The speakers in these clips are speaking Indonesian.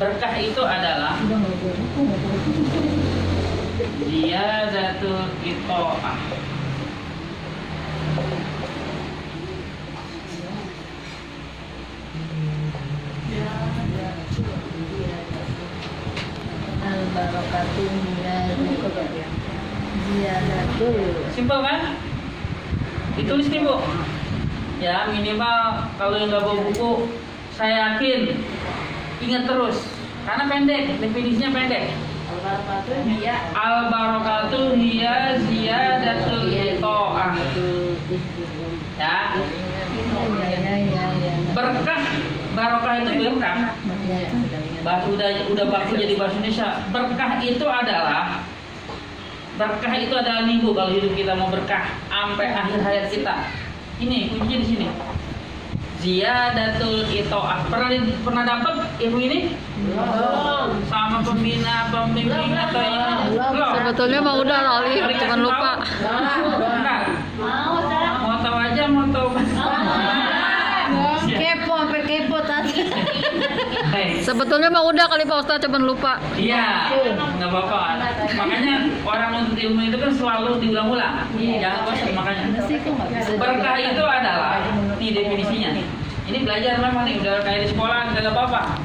Berkah itu adalah ziyadatul ito'ah. Al-barakatuh ziyadatul. Simpel kan? Ditulis nih Bu. Ya minimal kalau yang nggak bawa buku, saya yakin ingat terus karena pendek, definisinya pendek. Al-barakatuh hiya ziyadatul ito'ah. Ya. Berkah, barokah itu berkah. Udah baku jadi bahasa Indonesia. Berkah itu adalah nih Bu, kalau hidup kita mau berkah sampai akhir hayat kita. Ini kuncinya di sini. Ziyadatul ito'ah. Pernah dapat ilmu ini? Belum. Sama pembimbing atau ini? Belum. Sebetulnya mah udah kali, cuman lupa. Enggak. Mau tahu aja, mau tahu. Kepo, sampai kepo tadi. Sebetulnya mah udah kali Pak Ustadz, cuman lupa. Iya, nggak apa-apa. Makanya orang menuntut ilmu itu kan selalu diulang-ulang. Jangan bosan makanya. Berkah itu adalah ini definisinya. Ini belajar memang nih, udah kayak di sekolah, nggak apa-apa.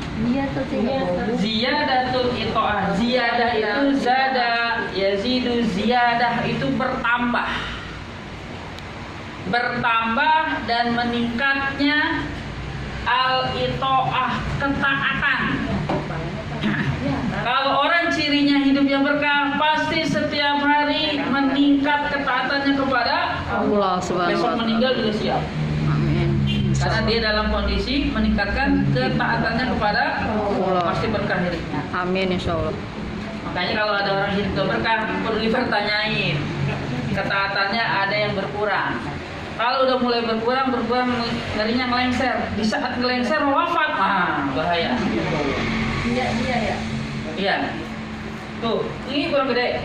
Ziyadatul ito'ah. Ziyadah itu zada, yazidu ziyadah itu bertambah. Bertambah dan meningkatnya al-ito'ah, ketaatan. Kalau orang cirinya hidupnya berkah, pasti setiap hari meningkat ketaatannya kepada Allah subhanahu wa besok ta'ala. meninggal juga siap. Amin. Karena dia dalam kondisi meningkatkan ketaatannya kepada Allah. pasti berkah hidupnya. Amin insya Allah. Makanya kalau ada orang hidup gak berkah, perlu dipertanyain. Ketaatannya ada yang berkurang. Kalau udah mulai berkurang, ngerinya ngelengser. Di saat ngelengser wafat, bahaya. Iya. Tuh, ini kurang gede.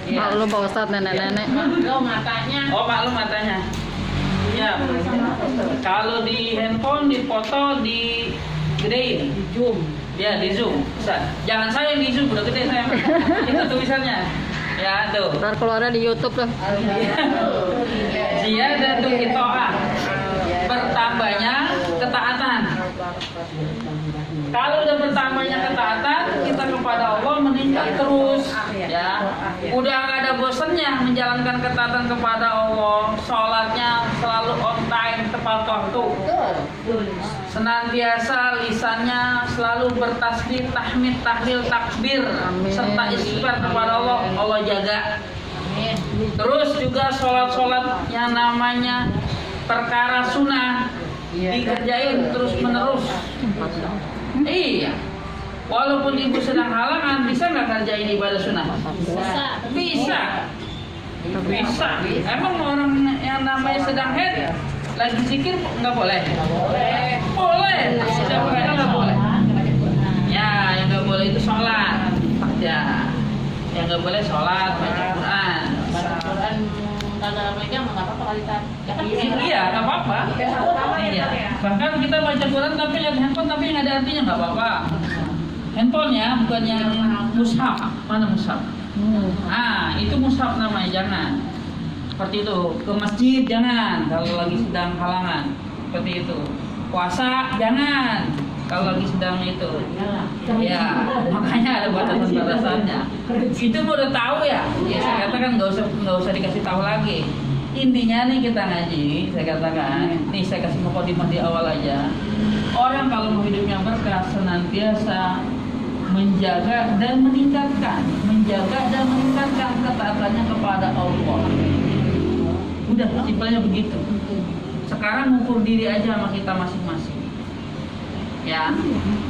Iya. Maklum Pak Ustadz, nenek-nenek. Oh, maklum matanya. Ya. Kalau di handphone dipoto di gedein. Di zoom. Ya, di zoom. Bisa. Jangan saya yang di zoom, udah gede saya. Itu tulisannya. Ya, tuh. Ntar keluarnya di YouTube lah. Ziyadatul ito'ah. Bertambahnya ketaatan. Kalau udah bertambahnya ketaatan, kita kepada Allah meningkat terus. Ya, udah nggak ada bosannya menjalankan ketaatan kepada Allah. Sholatnya selalu on time, tepat waktu. Senantiasa lisannya selalu bertasbih, tahmid, tahlil, takbir, serta istighfar kepada Allah. Allah jaga. Terus juga sholat-sholat yang namanya perkara sunnah dikerjain terus menerus. Iya. Walaupun ibu sedang halangan, bisa nggak kerjain ibadah sunnah? Bisa. Emang orang yang namanya sedang head lagi zikir nggak boleh? Boleh. Sedang mereka nggak boleh. Ya, yang nggak boleh itu sholat. Ya, yang nggak boleh sholat, baca Quran. Kalau megang nggak apa-apa kali kan? Iya, nggak apa-apa. Iya. Bahkan kita baca Quran tapi lihat handphone tapi yang ada artinya nggak apa-apa. Handphonenya bukan yang mushaf. Mana mushaf? Itu mushaf namanya, jangan. Seperti itu. Ke masjid jangan kalau lagi sedang halangan. Seperti itu. Puasa jangan kalau lagi sedang itu. Ya, makanya ada batasan-batasannya. Itu udah tahu ya. Ya saya katakan nggak usah dikasih tahu lagi. Intinya nih kita ngaji, saya katakan, nih saya kasih mukadimah di awal aja. Orang kalau mau hidupnya berkah senantiasa menjaga dan meningkatkan ketaatannya kepada Allah. Udah simpelnya begitu. Sekarang ukur diri aja sama kita masing-masing. Ya,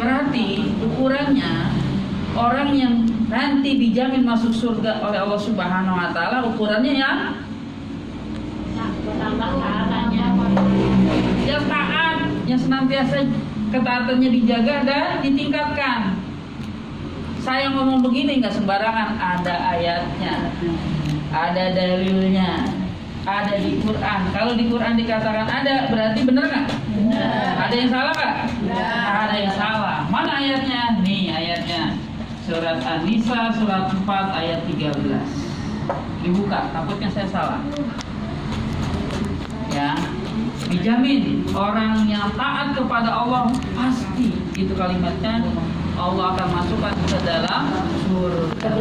berarti ukurannya orang yang nanti dijamin masuk surga oleh Allah Subhanahu wa taala ukurannya ya yang taat, yang senantiasa ketaatannya dijaga dan ditingkatkan. Saya ngomong begini nggak sembarangan, ada ayatnya, ada dalilnya, ada di Quran. Kalau di Quran dikatakan ada, berarti benar nggak? Ada yang salah nggak? Ada yang salah. Mana ayatnya? Nih ayatnya. Surat An-Nisa surat 4 ayat 13. Dibuka, takutnya saya salah. Ya. Dijamin orang yang taat kepada Allah pasti itu kalimatnya Allah akan masukkan ke dalam surga.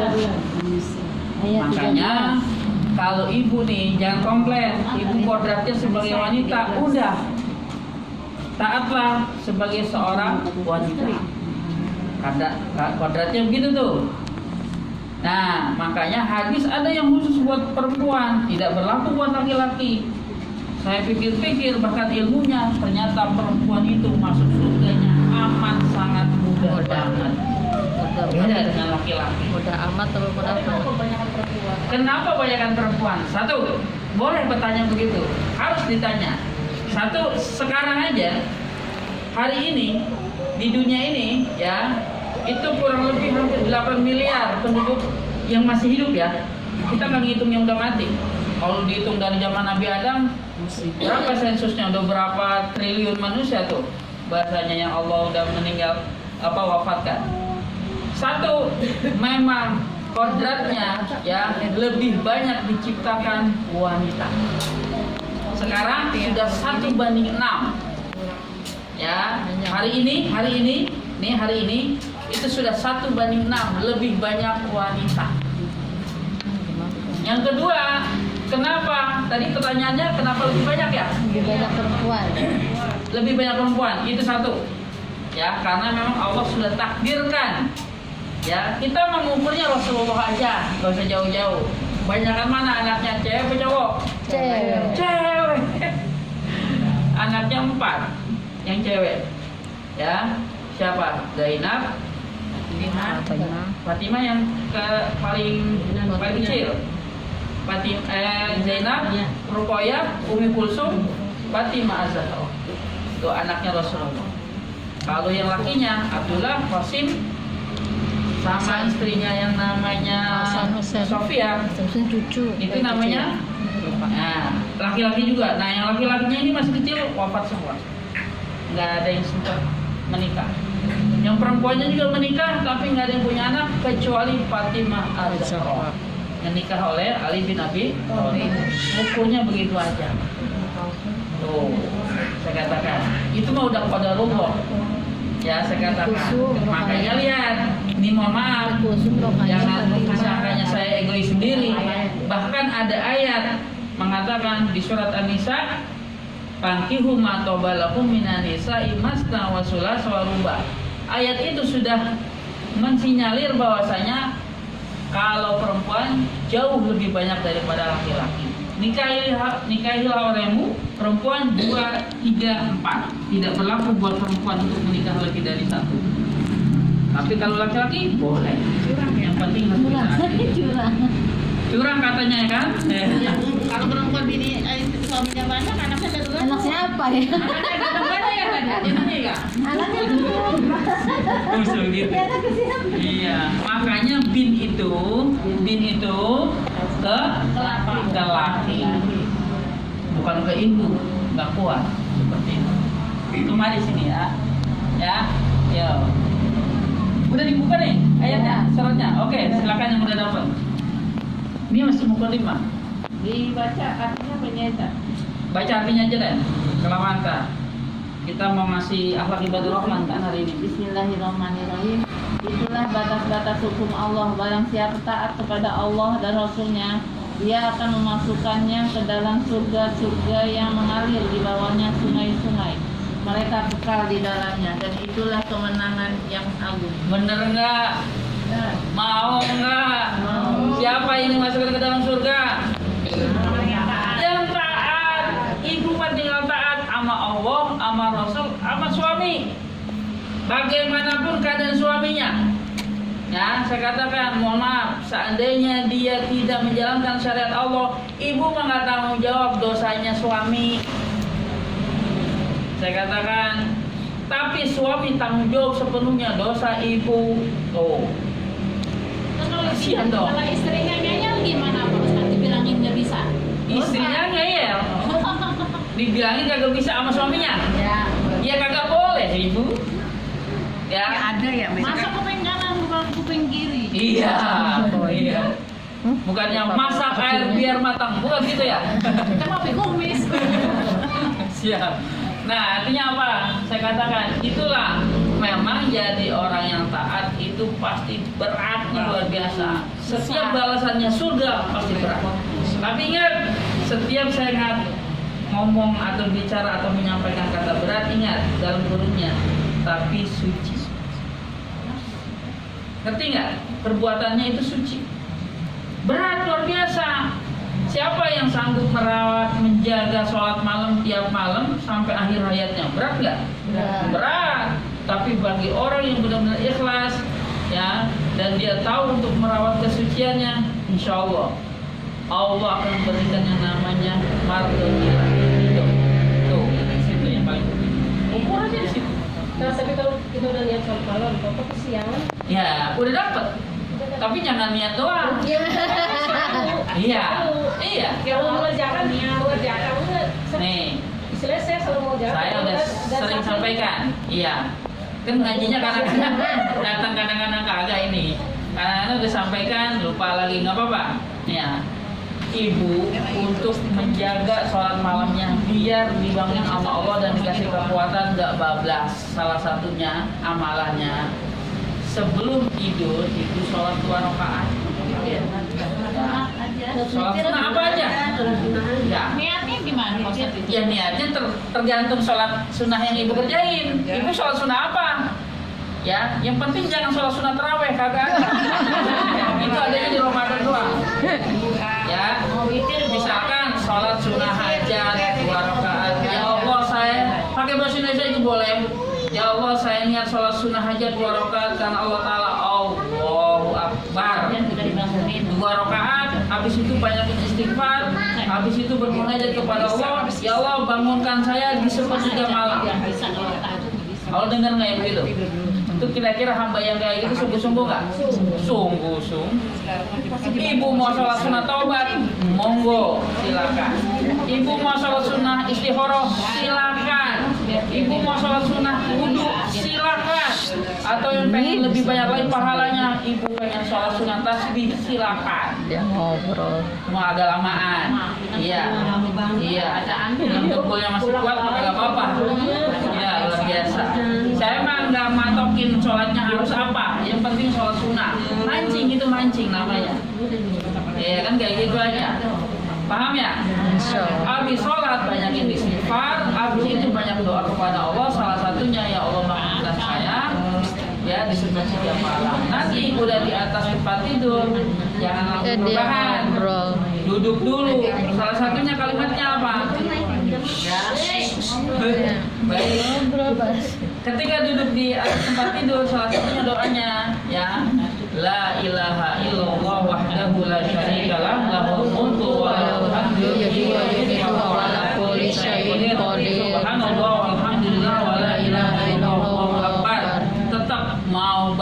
Makanya kalau ibu nih jangan komplain, ibu kodratnya sebagai wanita udah taatlah sebagai seorang wanita. Kodratnya begitu tuh. Nah, makanya hadis ada yang khusus buat perempuan, tidak berlaku buat laki-laki. Saya pikir-pikir bahkan ilmunya ternyata perempuan itu masuk surganya aman, sangat mudah banget. Beda dengan laki-laki. Mudah amat atau mudah Tapi amat? kebanyakan perempuan. Kenapa banyakkan perempuan? Satu, boleh bertanya begitu. Harus ditanya. Satu, sekarang aja hari ini di dunia ini ya itu kurang lebih hampir 8 miliar penduduk yang masih hidup ya. Kita nggak ngitung yang udah mati. Kalau dihitung dari zaman Nabi Adam, berapa sensusnya? Udah berapa triliun manusia tuh bahasanya yang Allah udah meninggal wafatkan. Satu, memang kodratnya ya lebih banyak diciptakan wanita. Sekarang sudah 1:6. Ya, hari ini itu sudah 1:6, lebih banyak wanita. Yang kedua, kenapa? Tadi pertanyaannya kenapa lebih banyak ya? Lebih banyak perempuan. Lebih banyak perempuan, itu satu. Ya, karena memang Allah sudah takdirkan. Ya, kita mengukurnya Rasulullah aja, gak usah jauh-jauh. Banyakan mana anaknya, cewek atau cowok? Cewek. Cewek. Anaknya 4 yang cewek. Ya, siapa? Zainab, Fatimah yang paling kecil. Zainab, Ruqayyah, Umi Kulsum, Fatimah Az-Zahra. Itu anaknya Rasulullah. Kalau yang lakinya Abdullah, Qasim, sama istrinya yang namanya Hasan Hussein. Sofia. Terus cucu. Itu namanya. Nah, laki-laki juga. Nah, yang laki-lakinya ini masih kecil, wafat semua. Nggak ada yang sempat menikah. Yang perempuannya juga menikah, tapi nggak ada yang punya anak kecuali Fatimah Az-Zahra. Yang nikah oleh Ali bin Abi Thalib. Hukumnya begitu aja. Tuh, saya katakan. Itu mah udah qadarullah. Ya, saya katakan. Makanya lihat, ini mohon maaf. Jangan disangkanya saya egois sendiri. Bahkan ada ayat mengatakan di surat An-Nisa, "Fankihu ma tobalakum minan nisa'i masna wa sulasa wa ruba." Ayat itu sudah mensinyalir bahwasanya kalau perempuan jauh lebih banyak daripada laki-laki. Nikahilah orangmu, perempuan 2, 3, 4. Tidak berlaku buat perempuan untuk menikah lebih dari 1. Tapi kalau laki-laki boleh. Curang, yang penting harus ditaati. Curang katanya ya kan? Kalau perempuan suaminya banyak, anaknya ada Anak siapa ya? Anaknya ada ya kan? Jadinya ya. Anaknya dua. Usul gitu. Ya, anak siapa? Iya, makanya bin itu ke laki, bukan ke ibu, nggak kuat seperti itu. Itu mari sini ya, yo. Udah dibuka nih ayatnya, syaratnya. Oke, silakan yang udah dapat. Ini masih mukadimah. Dibaca artinya penyeta. Baca artinya aja deh. Kelamanta. Kita mau ngasih akhlak ibadur rahman kan hari ini. Bismillahirrahmanirrahim. Itulah batas-batas hukum Allah. Barang siapa taat kepada Allah dan Rasulnya, Dia akan memasukkannya ke dalam surga-surga yang mengalir di bawahnya sungai-sungai. Mereka kekal di dalamnya, dan itulah kemenangan yang agung. Bener enggak? Nah, Mau enggak? Mau. Siapa ini masuk ke dalam surga? Yang taat. Ibu mah tinggal taat sama Allah, sama Rasul, sama suami. Bagaimanapun keadaan suaminya. Ya, saya katakan, mohon maaf, seandainya dia tidak menjalankan syariat Allah, ibu mah nggak tanggung jawab dosanya suami. Saya katakan, tapi suami tanggung jawab sepenuhnya dosa ibu. Oh, kasihan dong. kalau istrinya ngeyel gimana Pak Ustaz? Dibilangin nggak bisa. Istrinya ngeyel, dibilangin kagak bisa sama suaminya. Ya. Ya kagak boleh ibu. Ya. Ada ya, Masa kuping kanan bukan kuping kiri? Iya. Oh iya. Bukannya masak air biar matang, bukan gitu ya? Kita mau kumis. Siap. Nah, artinya apa? Saya katakan, itulah memang jadi orang yang taat itu pasti beratnya luar biasa. Setiap balasannya surga pasti berat. Tapi ingat, setiap saya ngomong atau bicara atau menyampaikan kata berat, ingat dalam kurungnya, tapi suci. Ngerti nggak? Perbuatannya itu suci. Berat luar biasa. Siapa yang sanggup merawat, menjaga sholat malam tiap malam sampai akhir hayatnya? Berat nggak? Berat. Tapi bagi orang yang benar-benar ikhlas, ya, dan dia tahu untuk merawat kesuciannya, insya Allah akan berikan yang namanya marghalah hidup. Tuh, situ yang paling penting. Ukurannya di situ. Nah, tapi kalau kita udah lihat sholat malam, apa kesiangan? Ya, udah dapet. Tapi jangan niat doang. Iya. Iya. Kalau mengerjakan enggak. Nih, Istilahnya saya selalu mau jalan. saya udah sering sampaikan. Iya. Kan ngajinya kadang-kadang datang kadang-kadang kagak ini. Karena udah sampaikan, lupa lagi nggak apa-apa. Ya. Ibu untuk menjaga sholat malamnya biar dibangun sama Allah dan dikasih kekuatan nggak bablas. Salah satunya amalannya sebelum tidur itu sholat 2 rakaat. Sholat sunnah apa aja? Ya. Niatnya gimana Pak Ustadz itu? Ya niatnya tergantung sholat sunnah yang ibu kerjain. Ibu sholat sunnah apa? Ya, yang penting jangan sholat sunnah taraweh kagak. Itu adanya di Ramadan doang. Ya, misalkan sholat sunnah hajat 2 rakaat. Ya Allah saya pakai bahasa Indonesia itu boleh. Ya Allah saya niat sholat sunnah hajat 2 rakaat karena Allah Taala. Allahu Akbar. 2 rakaat. Habis itu banyakin istighfar. Habis itu bermunajat kepada Allah. Ya Allah bangunkan saya di sepertiga malam. Allah dengar nggak yang begitu? Itu kira-kira hamba yang kayak gitu sungguh-sungguh nggak? Sungguh-sungguh. Ibu mau sholat sunnah taubat, monggo silakan. Ibu mau sholat sunnah istikharah, silakan. Ibu mau sholat sunnah wudu, silakan. Atau yang pengen lebih banyak lagi pahalanya, ibu pengen sholat sunnah tasbih, silakan. Dia ngobrol. Cuma agak lamaan. Iya. Iya. Yang tukulnya masih kuat maka nggak apa-apa. Ya luar biasa. Saya mah nggak matokin sholatnya harus apa. Yang penting sholat sunnah. Mancing itu mancing namanya. Ya kan kayak gitu aja. Paham ya? Habis sholat banyakin istighfar. Habis itu banyak doa kepada Allah. Salah satunya ya Allah maafkan saya. Ya di sepertiga malam. Nanti udah di atas tempat tidur, jangan langsung Dia rebahan. ngobrol. Duduk dulu. Salah satunya kalimatnya apa? Ya. Baik. Ketika duduk di atas tempat tidur, salah satunya doanya, ya. La ilaha illallah wahdahu la syarikalah lahul mulku wa lahul hamdu wa yuhyi wa ala kulli syai'in qadir. Subhanallah walhamdulillah wa la ilaha illallah wallahu akbar. Tetap mau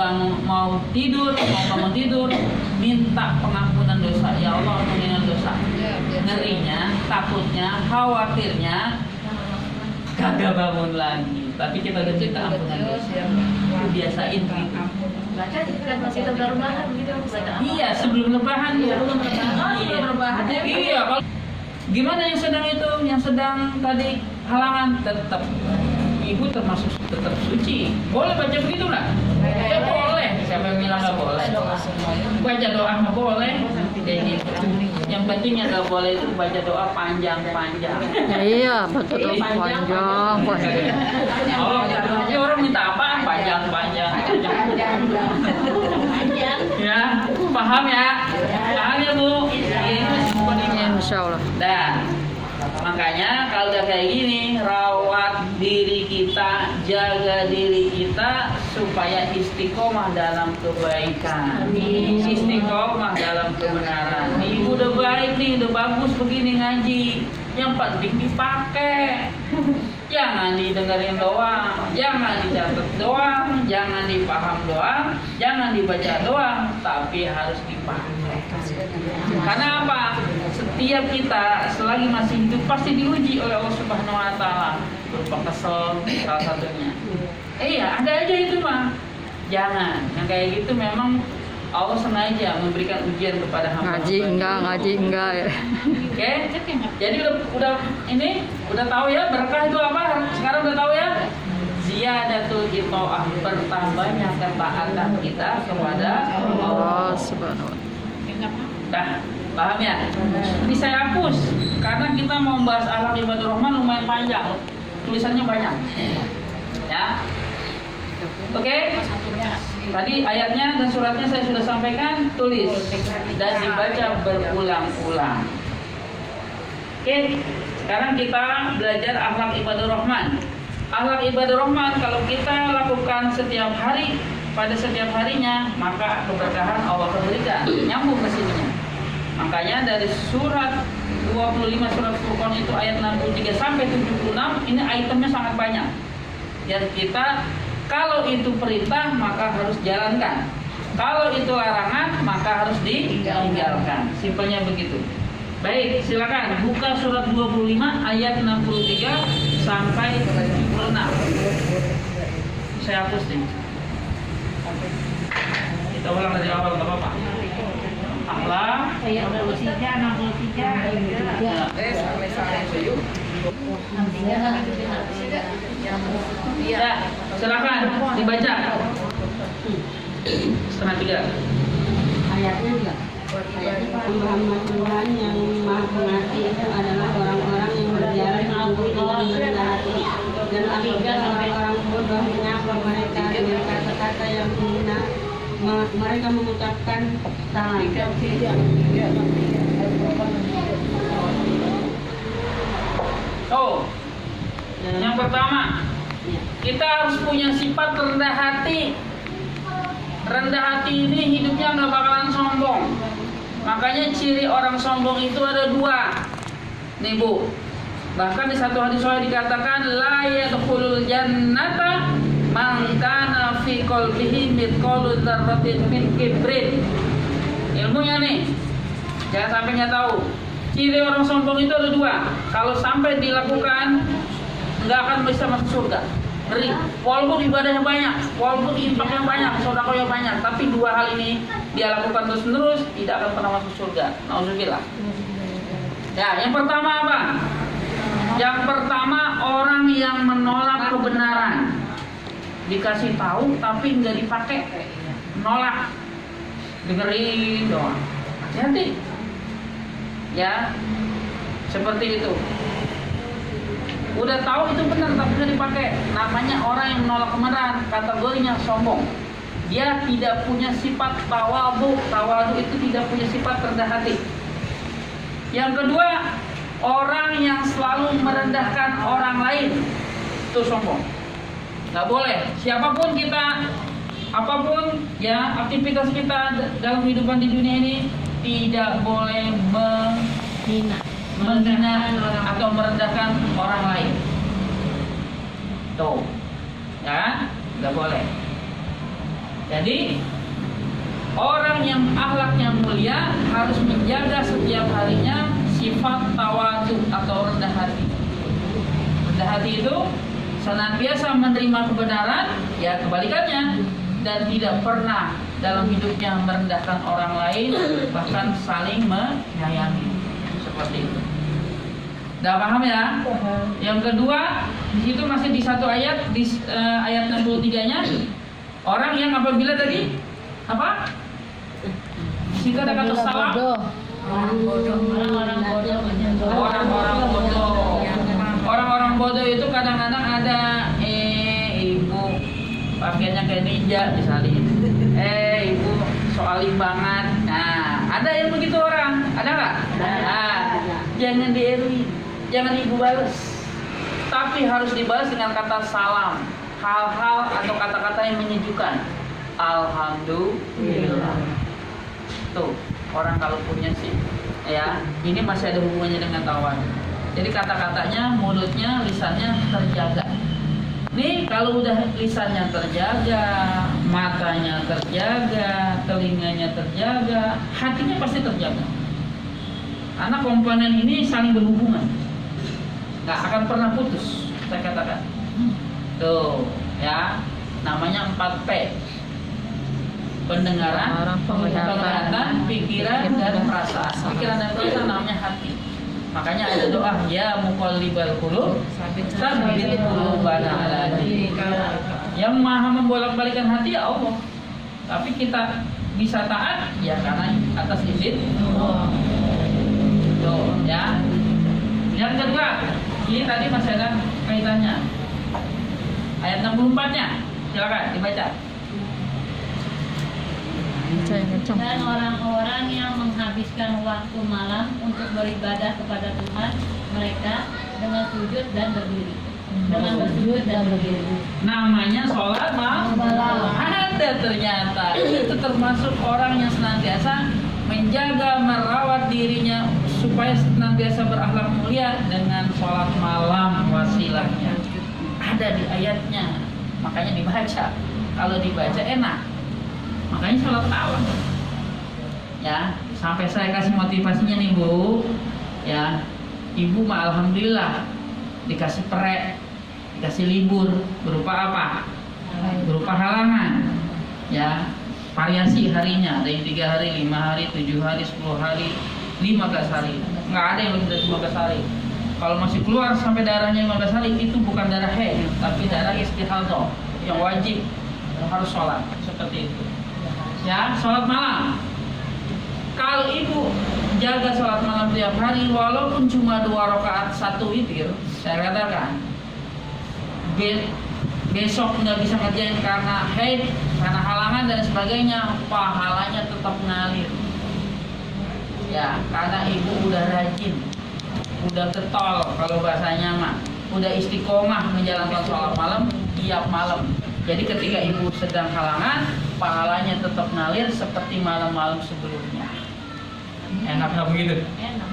tidur, mau bangun tidur, minta pengampunan dosa. Ya Allah, ampunin dosa. Ngerinya, takutnya, khawatirnya kagak bangun lagi. Tapi kita udah cerita ampunan dosa. Biasain gitu. Baca kan masih rebahan gitu baca. Iya, sebelum lebaran ya. Iya, kalau gimana yang sedang itu, yang sedang tadi halangan tetap ibu termasuk tetap suci. Boleh baca begitu nggak? Ya boleh. Siapa yang bilang nggak boleh? Baca doa nggak boleh. Kayak gitu. Yang pentingnya nggak boleh itu baca doa panjang-panjang. Ya, iya, betul panjang. Oh, ini orang minta apaan? Panjang-panjang. Ya, paham ya? Paham ya Bu? Insya Allah. Dan makanya kalau udah kayak gini, rawat diri kita, jaga diri kita supaya istiqomah dalam kebaikan, istiqomah dalam kebenaran. Ibu udah baik nih, udah bagus begini ngaji, yang penting dipakai. Jangan didengerin doang, jangan dicatat doang, jangan dipaham doang, jangan dibaca doang, tapi harus dipakai. Karena apa? Setiap kita selagi masih hidup pasti diuji oleh Allah Subhanahu wa taala. Berupa kesel salah satunya. Iya, ada aja itu mah. Jangan. Yang kayak gitu memang Allah sengaja memberikan ujian kepada hamba. Ngaji enggak ya. Oke. Jadi udah tahu ya berkah itu apa? Sekarang udah tahu ya. Ziyadatul itoah, bertambahnya ketaatan kita kepada Allah Subhanahu wa Nah, paham ya? Ini saya hapus karena kita mau membahas akhlak ibadur rahman lumayan panjang. Tulisannya banyak. Ya. Oke. Tadi ayatnya dan suratnya saya sudah sampaikan, tulis dan dibaca berulang-ulang. Oke. Sekarang kita belajar akhlak ibadur rahman. Akhlak ibadur rahman kalau kita lakukan setiap hari, pada setiap harinya, maka keberkahan Allah akan berikan. Nyambung ke sininya. Makanya dari surat 25 surat Furqan itu ayat 63 sampai 76 ini itemnya sangat banyak. Dan kita kalau itu perintah maka harus jalankan. Kalau itu larangan maka harus ditinggalkan. Simpelnya begitu. Baik, silakan buka surat 25 ayat 63 sampai 76. Saya hapus nih. Kita ulang dari awal, nggak apa-apa. Akhlak Ayat 63, 63. Ya, silakan dibaca. Setengah 3. Ayatnya juga. Hamba Tuhan yang maha pengasih itu adalah orang-orang yang berjalan hidup dengan rendah hati dan apabila orang bodoh menyapa mereka dengan kata-kata yang hina, mereka mengucapkan salam. Oh, yang pertama kita harus punya sifat rendah hati. Rendah hati ini hidupnya nggak bakalan sombong. Makanya ciri orang sombong itu ada 2. Nih Bu, bahkan di satu hadis sahih dikatakan la yadkhulul jannata man kana fi qalbihi mithqalu dzarratin min kibrin. Ilmunya nih, jangan sampai nggak tahu. Ciri orang sombong itu ada 2. Kalau sampai dilakukan nggak akan bisa masuk surga. Ngeri. Walaupun ibadahnya banyak, walaupun infaknya banyak, sedekahnya banyak, tapi 2 hal ini dia lakukan terus-menerus tidak akan pernah masuk surga. Nauzubillah. Ya, yang pertama apa? Yang pertama orang yang menolak kebenaran. Dikasih tahu tapi nggak dipakai. Nolak. Dengerin doang. Hati-hati. Ya. Seperti itu. Udah tahu itu benar tapi nggak dipakai. Namanya orang yang menolak kebenaran, kategorinya sombong. Dia tidak punya sifat tawadhu. Tawadhu itu tidak punya sifat rendah hati. Yang kedua, orang yang selalu merendahkan orang lain, itu sombong. Nggak boleh. Siapapun kita, apapun ya aktivitas kita dalam kehidupan di dunia ini tidak boleh menghina atau merendahkan orang lain. Tuh, ya, nggak boleh. Jadi orang yang akhlaknya mulia harus menjaga setiap harinya sifat tawadhu atau rendah hati. Rendah hati itu senantiasa menerima kebenaran, ya kebalikannya, dan tidak pernah dalam hidupnya merendahkan orang lain, bahkan saling menyayangi. Seperti itu. Udah paham ya? Yang kedua, di situ masih di satu ayat, di ayat 63-nya, orang yang apabila tadi apa? Di situ ada kata salah. Orang-orang bodoh itu kadang-kadang ada ibu pakaiannya kayak ninja misalnya. Ibu soalim banget. Nah, ada yang begitu orang, ada nggak? Nah, jangan diirui, jangan ibu balas, tapi harus dibalas dengan kata salam, hal-hal atau kata-kata yang menyejukkan. Alhamdulillah. Tuh, orang kalau punya sih, ya, ini masih ada hubungannya dengan tawadhu. Jadi kata-katanya, mulutnya, lisannya terjaga. Nih, kalau udah lisannya terjaga, matanya terjaga, telinganya terjaga, hatinya pasti terjaga. Karena komponen ini saling berhubungan, nggak akan pernah putus. Saya katakan, tuh. Ya, namanya 4P. Pendengaran, penglihatan, pikiran, dan perasaan. Pikiran dan perasaan namanya hati. Makanya ada doa, ya muqallibal qulub, tsabbit qulubana ala dinik. Yang maha membolak-balikan hati ya Allah. Tapi kita bisa taat ya karena atas izin Allah. Tuh, ya. Yang kedua, ini tadi masih ada kaitannya. Ayat 64-nya. Silakan dibaca. Dan orang-orang yang menghabiskan waktu malam untuk beribadah kepada Tuhan mereka dengan sujud dan berdiri. Dengan bersujud dan berdiri. Namanya sholat malam. Ada ternyata. Itu termasuk orang yang senantiasa menjaga merawat dirinya supaya senantiasa berakhlak mulia dengan sholat malam wasilahnya. Ada di ayatnya. Makanya dibaca. Kalau dibaca enak. Makanya sholat malam. Ya, sampai saya kasih motivasinya nih Bu. Ya, Ibu mah alhamdulillah dikasih perek, dikasih libur berupa apa? Berupa halangan. Ya, variasi harinya, ada yang 3 hari, 5 hari, 7 hari, 10 hari, 15 hari. Nggak ada yang lebih dari 15 hari. Kalau masih keluar sampai darahnya 15 hari itu bukan darah haid, tapi darah istihadhah yang wajib harus sholat seperti itu. Ya, sholat malam. Kalau ibu jaga sholat malam tiap hari, walaupun cuma 2 rakaat 1 witir, saya katakan besok nggak bisa ngerjain karena haid, karena halangan dan sebagainya, pahalanya tetap ngalir. Ya, karena ibu udah rajin, udah getol kalau bahasanya mah, udah istiqomah menjalankan sholat malam tiap malam. Jadi ketika ibu sedang halangan, pahalanya tetap ngalir seperti malam-malam sebelumnya. Enak nggak begitu? Enak.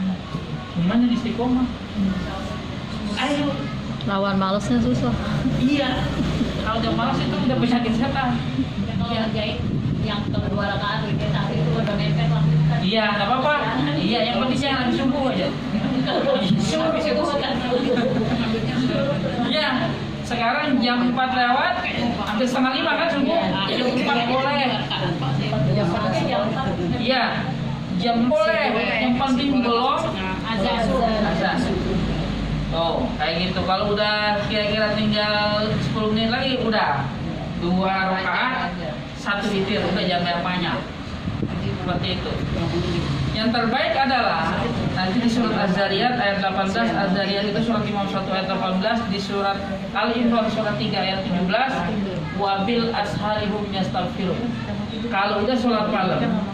Gimana di istiqomah? Ayo. Lawan malesnya susah. Iya. Kalau udah malas itu udah penyakit setan. Kalau ngerjain yang ke 2 rakaat witir saat itu udah mepet langsung kan. Iya, nggak apa-apa. Iya, yang penting jangan habis subuh aja. Habis itu bukan. Iya. Sekarang jam 4 lewat, hampir setengah 5 kan subuh. Jam 4 boleh. Iya. Jam boleh. Yang penting belum azan. Oh, kayak gitu. Kalau udah kira-kira tinggal 10 menit lagi udah 2 rakaat 1 witir, udah jam merahnya. Seperti itu. Yang terbaik adalah nanti di surat Az-Zariyat ayat 18, Az-Zariyat itu surat 51 ayat 18, di surat Al-Imran surat 3 ayat 17, wabil asharihum yastaghfirun. Kalau udah sholat malam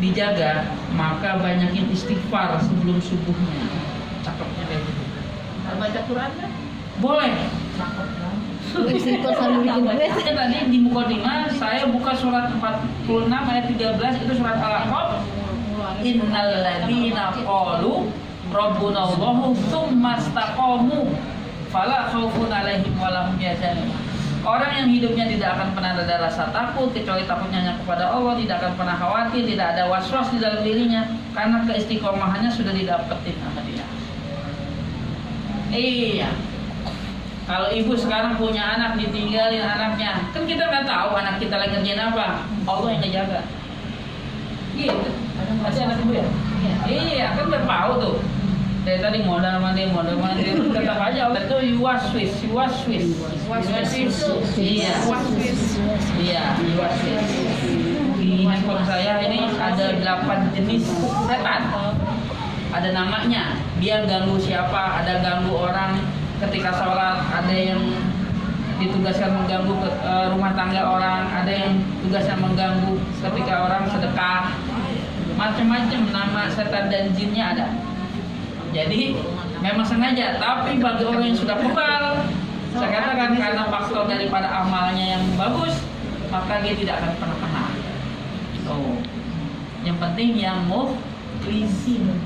dijaga, maka banyakin istighfar sebelum subuhnya. Cakepnya kayak gitu. Baca Quran kan? Boleh. Istighfar sambil bikin kue. Tadi di Muqaddimah saya buka surat 46 ayat 13, itu surat Al-A'raf. Innal ladzina qalu rabbuna Allahu tsumma istaqamu fala khaufun 'alaihim wa lahum yahzanun. Orang yang hidupnya tidak akan pernah ada rasa takut kecuali takutnya hanya kepada Allah, tidak akan pernah khawatir, tidak ada was-was di dalam dirinya karena keistiqomahannya sudah didapetin sama dia. Iya. Kalau ibu sekarang punya anak ditinggalin anaknya, kan kita nggak tahu anak kita lagi ngerjain apa. Allah yang ngejaga. Gitu. Masih anak ibu ya? Iya, kan udah tahu tuh. Dari tadi modal mandi, tetap aja Allah itu yuwaswis. Iya. Iya, yuwaswis. Di handphone saya ini ada 8 jenis setan. Ada namanya. Dia ganggu siapa? Ada ganggu orang ketika sholat, ada yang ditugaskan mengganggu rumah tangga orang, ada yang tugasnya mengganggu ketika orang sedekah. Macam-macam nama setan dan jinnya ada. Jadi memang sengaja, tapi bagi orang yang sudah kebal, saya katakan karena faktor daripada amalnya yang bagus, maka dia tidak akan pernah kena. So, yang penting yang mukhlisin,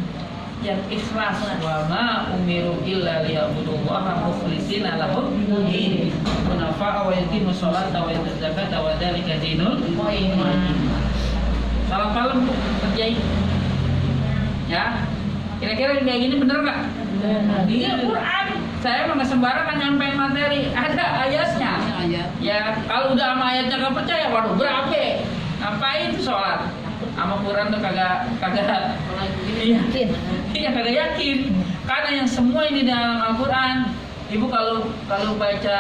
yang ikhlas. Wa ma umiru illa liya'budullaha mukhlishina lahu din hunafa wa yuqimus sholata wa yutuz zakata wa dzalika dinul qayyim. Salat malam tuh kerjain. Ya. Kira-kira kayak gini bener nggak? Iya, Quran. saya nggak sembarangan nyampein materi, ada ayatnya. Ya kalau udah sama ayatnya nggak percaya, waduh berabe. Ngapain tuh sholat? Sama Quran tuh kagak iya kagak yakin. Karena yang semua ini dalam Al-Quran. Ibu kalau baca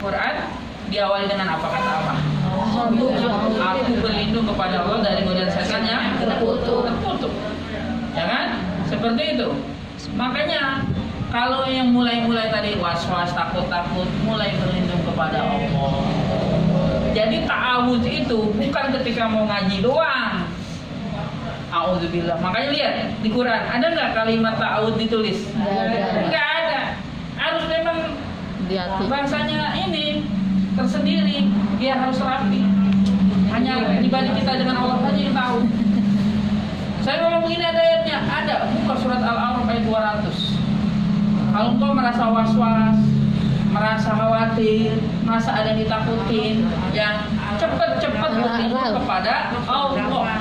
Quran diawali dengan apa kata apa? Aku berlindung kepada Allah dari godaan setan yang terkutuk. Ya kan? Seperti itu. Makanya kalau yang mulai tadi was-was, takut-takut, mulai berlindung kepada Allah. Jadi ta'awudz itu bukan ketika mau ngaji doang. A'udzubillah. Makanya lihat di Quran ada nggak kalimat ta'awudz ditulis? Nggak ada. Harus memang bahasanya ini tersendiri. Dia harus rapi. Hanya pribadi kita dengan Allah saja yang tahu. Saya ngomong begini ada ayatnya. Ada. Buka surat Al-A'raf ayat 200. Kalau engkau merasa was-was, merasa khawatir, merasa ada yang ditakutin, yang cepat-cepat berlindung kepada Allah.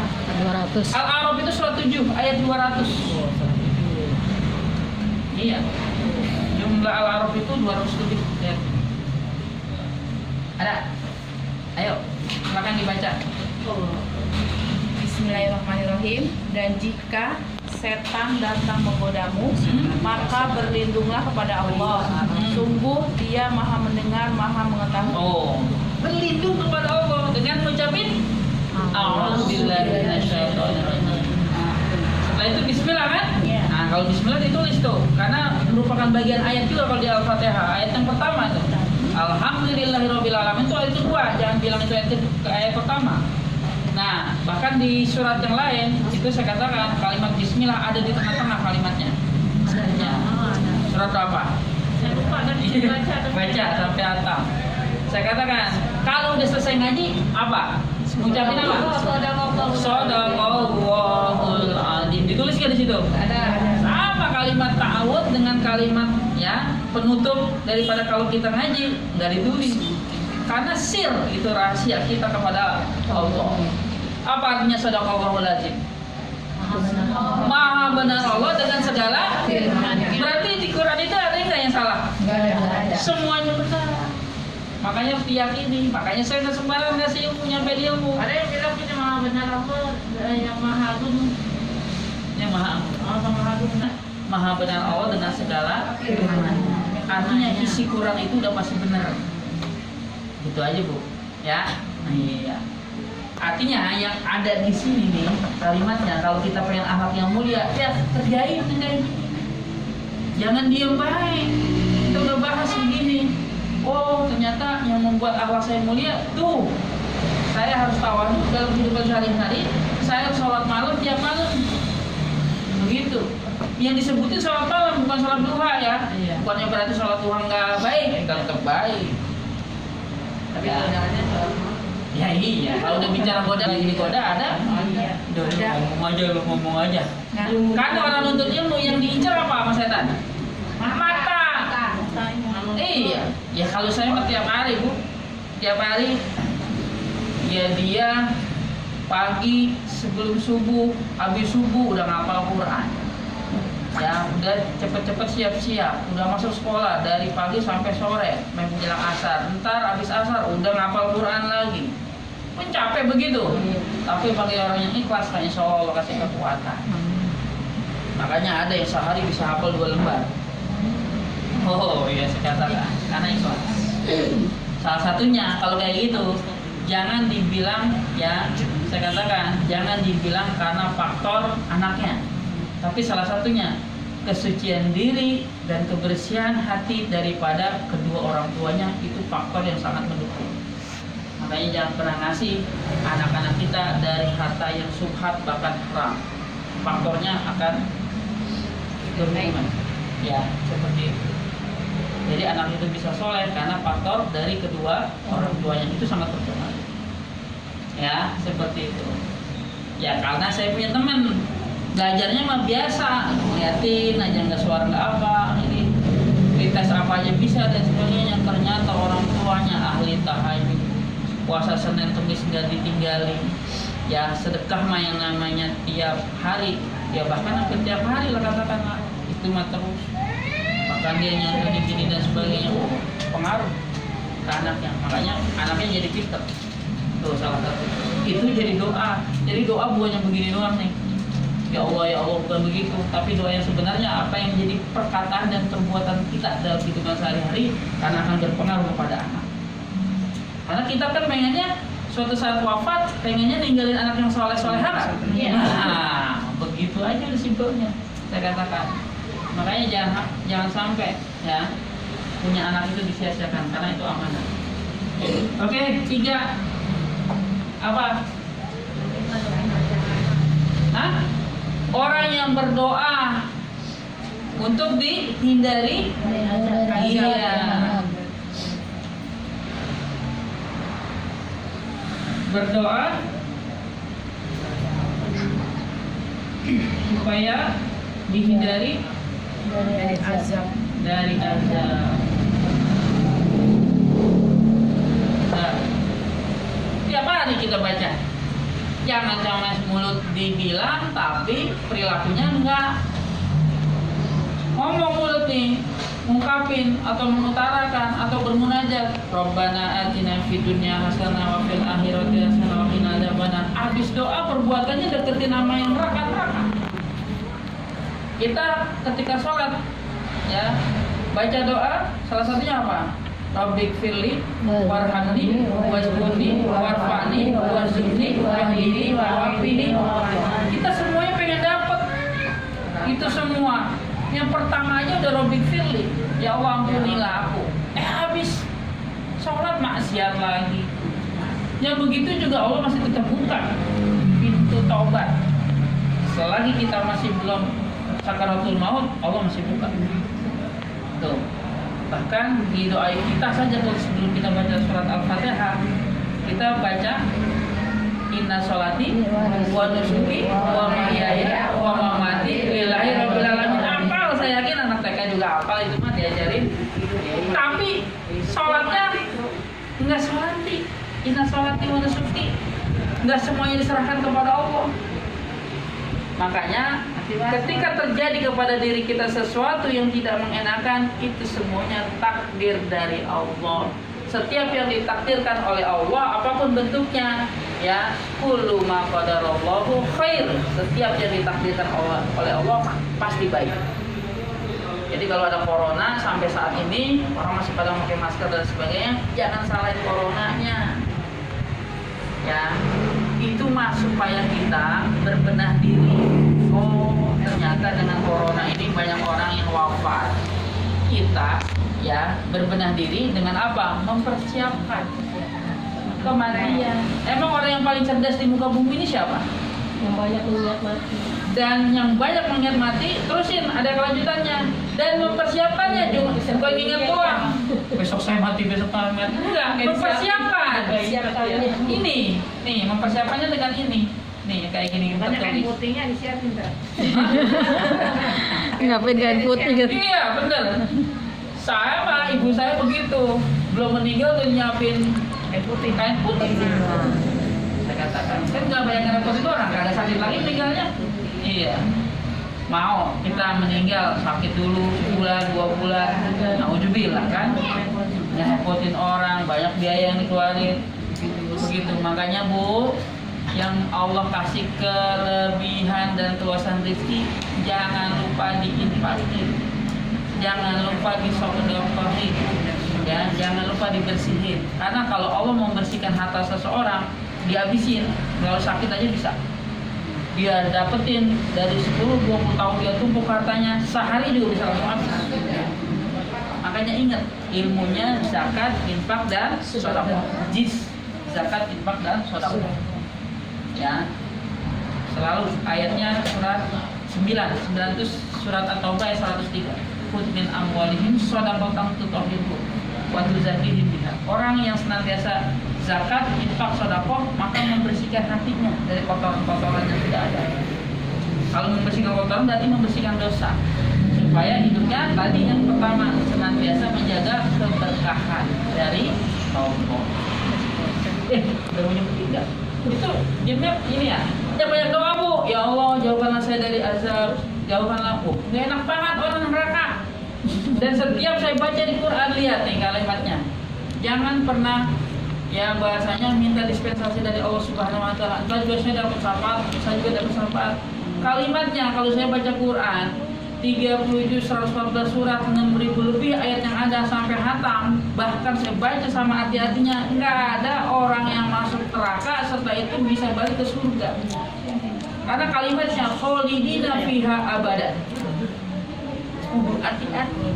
200. Al-A'raf itu surat 7 ayat 200. Iya. Jumlah Al-A'raf itu 200 lebih. Lihat. Ada? Ayo, silakan dibaca. Bismillahirrahmanirrahim. Dan jika setan datang menggodamu, maka berlindunglah kepada Allah. Sungguh Dia Maha mendengar, Maha mengetahui. Oh, berlindung kepada Allah dengan mengucapin A'udzubillahi minasyaitonirrajim. Setelah itu bismillah kan? Nah, kalau bismillah ditulis tuh karena merupakan bagian ayat juga kalau di Al-Fatihah. Ayat yang pertama tuh. Alhamdulillahirabbil alamin itu ayat kedua, jangan bilang itu ayat pertama. Nah, bahkan di surat yang lain itu saya katakan kalimat bismillah ada di tengah-tengah kalimatnya. Ya. Surat apa? Saya lupa kan Baca sampai atam. Saya katakan kalau udah selesai ngaji apa? Ucapin apa? Shadaqallahul azim. Ditulis nggak di situ? Ada. Sama kalimat ta'awudz dengan kalimat ya penutup daripada kalau kita ngaji nggak ditulis. Karena sir itu rahasia kita kepada Allah. Apa artinya shadaqallahul azim? Maha benar Allah dengan segala firman. Berarti di Quran itu ada nggak yang salah? Nggak ada. Semuanya benar. Makanya harus diyakini. Makanya saya nggak sembarang ngasih ilmu, nyampe ilmu. Ada yang bilang punya Maha benar Allah, yang Maha agung. Yang Maha agung. Maha benar Allah dengan segala firman. Artinya isi Quran itu udah pasti benar. Gitu aja Bu. Ya. Nah, iya. Artinya yang ada di sini nih kalimatnya kalau kita pengen akhlak yang mulia, ya kerjain kayak gini. Jangan diem baik. Kita udah bahas begini. Oh, ternyata yang membuat akhlak saya mulia tuh. Saya harus tawadhu dalam kehidupan sehari-hari. Saya harus sholat malam tiap malam. Begitu. Yang disebutin sholat malam bukan sholat duha ya. Bukannya berarti sholat duha nggak baik, tetap baik. Tapi godaannya ya iya, kalau udah bicara goda lagi goda ada. Udah ngomong aja. Karena orang nuntut ilmu yang diincar apa sama setan? Mata. Iya, ya kalau saya tiap hari Bu, tiap hari ya dia pagi sebelum subuh, habis subuh udah ngapal Quran. Ya udah cepet-cepet siap-siap, udah masuk sekolah dari pagi sampai sore, menjelang asar. Ntar habis asar udah ngapal Quran lagi. Pun capek begitu. Tapi bagi orang yang ikhlas kan insya Allah kasih kekuatan. Makanya ada yang sehari bisa hafal 2 lembar. Oh iya saya katakan karena ikhlas. Salah satunya kalau kayak gitu jangan dibilang ya saya katakan jangan dibilang karena faktor anaknya. Tapi salah satunya kesucian diri dan kebersihan hati daripada kedua orang tuanya itu faktor yang sangat mendukung. Makanya jangan pernah ngasih anak-anak kita dari harta yang subhat bahkan haram. Faktornya akan berhubungan. Ya seperti itu. Jadi anak itu bisa soleh karena faktor dari kedua orang tuanya itu sangat berpengaruh. Ya seperti itu. Ya karena saya punya teman belajarnya mah biasa, ngeliatin aja nggak suara nggak apa, ini dites apa aja bisa dan sebagainya. Ternyata orang tuanya ahli tahajud, puasa Senin Kamis nggak ditinggalin, ya sedekah mah yang namanya tiap hari, ya bahkan hampir tiap hari lah katakanlah itu mah terus. Maka misalkan dia nyanyi gini dan sebagainya, pengaruh ke anaknya. Makanya anaknya jadi pinter. Tuh salah satu. Itu jadi doa. Jadi doa bukan yang begini doang nih. Ya Allah bukan begitu. Tapi doa yang sebenarnya apa yang jadi perkataan dan perbuatan kita dalam kehidupan sehari-hari karena akan berpengaruh kepada anak. Karena kita kan pengennya suatu saat wafat pengennya ninggalin anak yang soleh-soleha kan? Nah, begitu aja udah simpelnya. Saya katakan. Makanya jangan sampai ya punya anak itu disia-siakan karena itu amanah. Oke, 3 apa? Hah? Orang yang berdoa untuk dihindari iya. Berdoa supaya dihindari dari azab. Nah, tiap hari kita baca. Jangan cuma mulut dibilang tapi perilakunya enggak. Ngomong mulut nih, ngungkapin atau mengutarakan atau bermunajat. Rabbana atina fid dunya hasanah wa fil akhirati hasanah wa qina adzabannar. Habis doa perbuatannya deketin nama yang neraka. Kita ketika sholat ya baca doa salah satunya apa? Rabbik firli warhamni wajburni warfani warzuqni wahdini wafini. Kita semuanya pengen dapat itu semua. Yang pertama aja udah Rabbik firli, ya Allah ampunilah aku. Habis sholat maksiat lagi. Yang begitu juga Allah masih tetap buka pintu taubat. Selagi kita masih belum sakaratul maut, Allah masih buka. Tuh. Bahkan di doa kita saja tuh sebelum kita baca surat Al-Fatihah, kita baca inna sholati wa nusuki wa mahyaya wa mamati lillahi rabbil alamin. Apal, saya yakin anak TK juga apal, itu mah diajarin. Tapi sholatnya enggak sholati, inna sholati wa nusuki, enggak semuanya diserahkan kepada Allah. Makanya ketika terjadi kepada diri kita sesuatu yang tidak mengenakan, itu semuanya takdir dari Allah. Setiap yang ditakdirkan oleh Allah, apapun bentuknya, ya, kullu ma qadarallahu khair. Setiap yang ditakdirkan oleh Allah pasti baik. Jadi kalau ada corona sampai saat ini orang masih pada pakai masker dan sebagainya, jangan salahin coronanya. Ya, itu mah supaya kita berbenah diri. Oh, ternyata dengan corona ini banyak orang yang wafat. Kita ya berbenah diri dengan apa? Mempersiapkan kematian. Emang orang yang paling cerdas di muka bumi ini siapa? Yang banyak mengingat mati. Dan yang banyak mengingat mati, terusin ada kelanjutannya. Dan mempersiapkannya juga bukan ingat doang. Besok saya mati, besok saya mati. Enggak, mempersiapkan. Ini, nih mempersiapkannya dengan ini. Nih kayak gini Banyak kain tertulis. putihnya disiapin ter. Ngapain kain putih gitu? Iya bener. Saya mah ibu saya begitu. Belum meninggal udah nyiapin kain putih. Saya katakan, kan nggak banyak ngerepotin orang, nggak ada sakit lagi meninggalnya. Iya. Mau kita meninggal sakit dulu sebulan 2 bulan, nauzubillah kan? Ngerepotin orang, banyak biaya yang dikeluarin. Begitu. Makanya Bu, yang Allah kasih kelebihan dan keluasan rezeki, jangan lupa diinfakin, jangan lupa disodokohin, ya, jangan lupa dibersihin. Karena kalau Allah mau membersihkan harta seseorang, dihabisin, kalau sakit aja bisa. Dia dapetin dari 10-20 tahun dia tumpuk hartanya, sehari juga bisa langsung habis. Makanya ingat, ilmunya zakat, infak, dan sedekah. Jis, zakat, infak, dan sedekah. Ya, selalu ayatnya surat 9 itu surat At-Taubah ayat 103. Khudh min amwalihim shadaqatan tutahhiruhum wa tuzakkihim biha. Orang yang senantiasa zakat, infak, sedekah, maka membersihkan hatinya dari kotoran-kotoran yang tidak ada. Kalau membersihkan kotoran berarti membersihkan dosa. Supaya hidupnya tadi yang pertama senantiasa menjaga keberkahan dari Allah. Udah menyebut tidak? Itu jadinya ini ya. Yang banyak doa Bu, ya Allah jauhkanlah saya dari azab, jauhkanlah Bu. Nggak enak banget orang neraka. Dan setiap saya baca di Quran, lihat nih kalimatnya. Jangan pernah ya bahasanya minta dispensasi dari Allah Subhanahu wa taala. Entah juga saya dapat syafaat, saya juga dapat syafaat. Kalimatnya kalau saya baca Quran 37 114 surat 6.000 lebih ayat yang ada sampai hatam, bahkan saya baca sama hati-hatinya, enggak ada orang yang masuk neraka setelah itu bisa balik ke surga. Karena kalimatnya kholidina fiha abada. Hati-hati.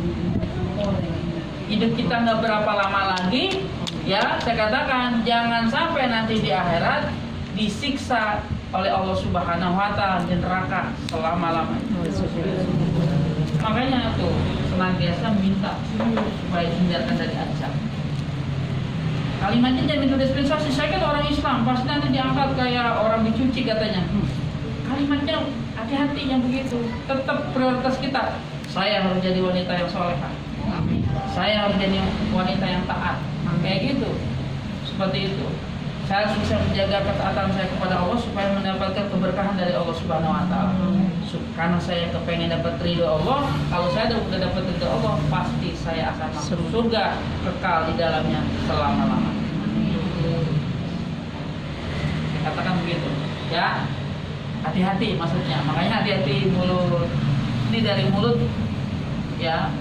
Hidup kita nggak berapa lama lagi, ya saya katakan jangan sampai nanti di akhirat disiksa oleh Allah Subhanahu wa taala di neraka selama-lamanya. Makanya tuh senantiasa minta supaya dihindarkan dari azab. Kalimatnya jangan minta dispensasi. Saya kan orang Islam, pasti nanti diangkat kayak orang dicuci katanya. Kalimatnya hati-hati yang begitu. Tetap prioritas kita. Saya harus jadi wanita yang solehah. Saya harus jadi wanita yang taat. Kayak gitu. Seperti itu. Saya harus bisa menjaga ketaatan saya kepada Allah supaya mendapatkan keberkahan dari Allah Subhanahu wa taala. Karena saya kepengen dapat ridho Allah, kalau saya sudah dapat ridho Allah, pasti saya akan masuk surga kekal di dalamnya selama-lamanya. Katakan begitu, ya. Hati-hati maksudnya. Makanya hati-hati mulut. Ini dari mulut, ya.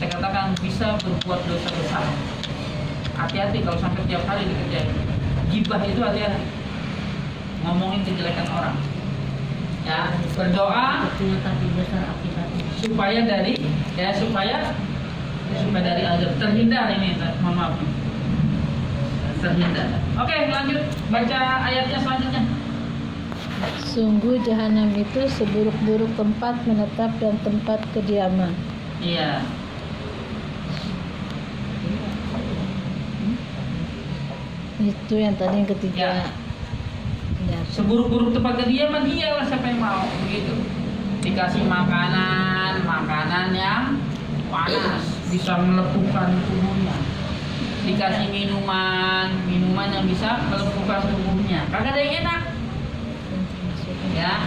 Saya katakan bisa berbuat dosa besar. Hati-hati kalau sampai tiap hari dikerjain. Gibah itu hati-hati. Ngomongin kejelekan orang. Ya, berdoa supaya dari azab terhindar ini, mohon maaf. Terhindar. Oke, lanjut baca ayatnya selanjutnya. Sungguh jahanam itu seburuk-buruk tempat menetap dan tempat kediaman. Iya. Itu yang tadi yang ketiga. Ya. Ya. Seburuk-buruk tempat kediaman, iyalah siapa yang mau begitu. Dikasih makanan yang panas, bisa melepuhkan tubuhnya. Dikasih minuman yang bisa melepuhkan tubuhnya. Kagak ada yang enak. Ya.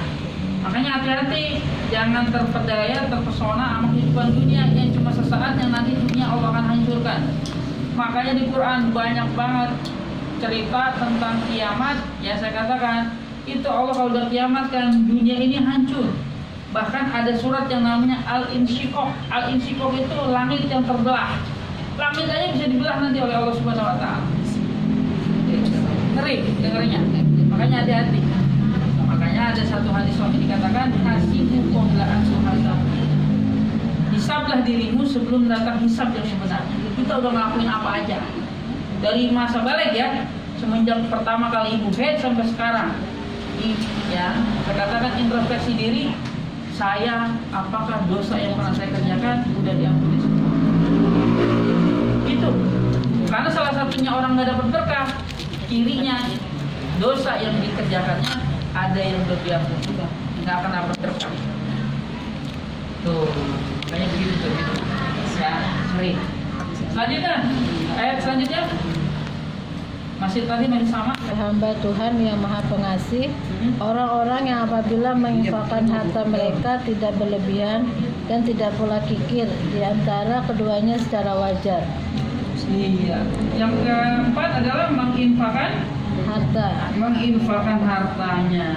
Makanya hati-hati, jangan terpedaya, terpesona sama kehidupan dunia yang cuma sesaat, yang nanti dunia Allah akan hancurkan. Makanya di Quran banyak banget cerita tentang kiamat. Ya saya katakan itu Allah kalau udah kiamat kan dunia ini hancur. Bahkan ada surat yang namanya Al-Insyiqaq. Al-Insyiqaq itu langit yang terbelah. Langit aja bisa dibelah nanti oleh Allah Subhanahu wa taala. Ngeri dengarnya. Makanya hati-hati. Makanya ada satu hadis yang dikatakan hasibu qabla an tuhasab. Hisablah dirimu sebelum datang hisab yang sebenarnya. Kita udah ngelakuin apa aja. Dari masa balik ya, semenjak pertama kali ibu head sampai sekarang, ya, saya katakan introspeksi diri, saya apakah dosa yang pernah saya kerjakan udah diampuni semua. Itu, karena salah satunya orang nggak dapat berkah, cirinya dosa yang dikerjakannya ada yang udah diampuni juga, nggak akan dapat berkah. Tuh, kayak begitu tuh, ya, sorry. Selanjutnya, ayat selanjutnya masih sama. Hamba Tuhan yang Maha Pengasih, orang-orang yang apabila menginfakkan harta mereka tidak berlebihan dan tidak pula kikir, di antara keduanya secara wajar. Iya. Yang keempat adalah menginfakkan hartanya.